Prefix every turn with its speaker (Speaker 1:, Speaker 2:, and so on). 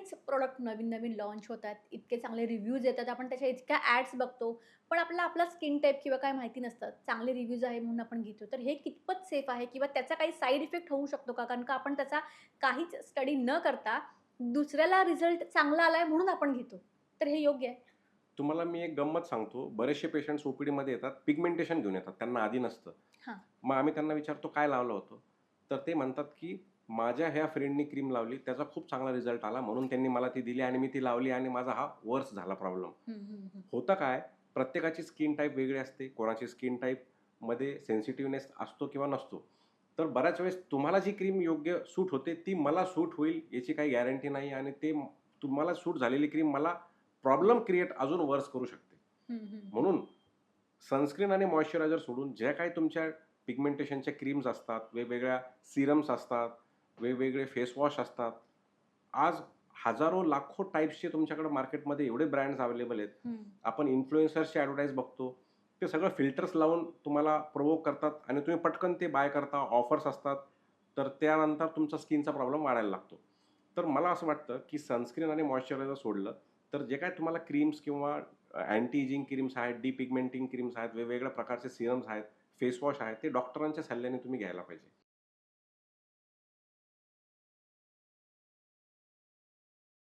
Speaker 1: बरेच प्रॉडक्ट नवीन-नवीन लॉन्च होतात. इतके चांगले रिव्ह्यूज येतात. आपण त्याच्या इतक्या ॲड्स बघतो. पण आपला स्किन टाइप किंवा काय माहिती नसतं. चांगले रिव्ह्यूज आहे म्हणून आपण घेतो. तर हे कितपत सेफ आहे किंवा त्याचा काही साइड इफेक्ट होऊ शकतो का? कारण का आपण त्याचा काहीच स्टडी न करता दुसऱ्याला रिझल्ट चांगला आलाय म्हणून आपण घेतो. तर हे योग्य आहे?
Speaker 2: तुम्हाला मी एक गंमत सांगतो. बरेचसे पेशंट्स ओ-पी-डीमध्ये येतात, पिगमेंटेशन घेऊन येतात. त्यांना आधी नसतं.
Speaker 1: हां.
Speaker 2: मग आम्ही त्यांना विचारतो, "काय लावलं होतं?" तर ते म्हणतात, की "माझ्या ह्या फ्रेंडनी क्रीम लावली, त्याचा खूप चांगला रिझल्ट आला, म्हणून त्यांनी मला ती दिली आणि मी ती लावली आणि माझा हा वर्स झाला प्रॉब्लेम."
Speaker 1: हं, हं, हं.
Speaker 2: होतं काय, प्रत्येकाची स्किन टाइप वेगळी असते. कोणाची स्किन टाइपमध्ये सेन्सिटिव्हनेस असतो किंवा नसतो. तर बऱ्याच वेळेस तुम्हाला जी क्रीम योग्य सूट होते, ती मला सूट होईल याची काही गॅरंटी नाही आणि तुम्हाला सूट झालेली क्रीम मला प्रॉब्लेम क्रिएट अजून वर्स करू शकते.
Speaker 1: हं, हं, हं.
Speaker 2: म्हणून सनस्क्रीन आणि मॉइश्चरायझर सोडून ज्या काही तुमच्या पिगमेंटेशनच्या क्रीम्स असतात, वेगवेगळ्या सीरम्स असतात, वेगवेगळे फेस वॉश असतात. आज हजारो, लाखो टाइप्सचे तुमच्याकडे मार्केटमध्ये एवढे ब्रँड्स अवेलेबल आहेत.
Speaker 1: हं.
Speaker 2: आपण इन्फ्लुएन्सर्सची ॲडव्हर्टाइज बघतो. ते सगळं फिल्टर्स लावून तुम्हाला प्रोव्होक करतात आणि तुम्ही पटकन ते बाय करता. ऑफर्स असतात. तर त्यानंतर तुमचा स्किनचा प्रॉब्लेम वाढायला लागतो. तर मला असं वाटतं, की सनस्क्रीन आणि मॉइश्चरायझर सोडलं, तर जे काही तुम्हाला क्रीम्स किंवा अँटी एजिंग क्रीम्स आहेत, डिपिगमेंटिंग क्रीम्स आहेत, वेगवेगळ्या प्रकारचे सिरम्स आहेत, फेस वॉश आहेत, ते डॉक्टरांच्या सल्ल्याने तुम्ही घ्यायला पाहिजे.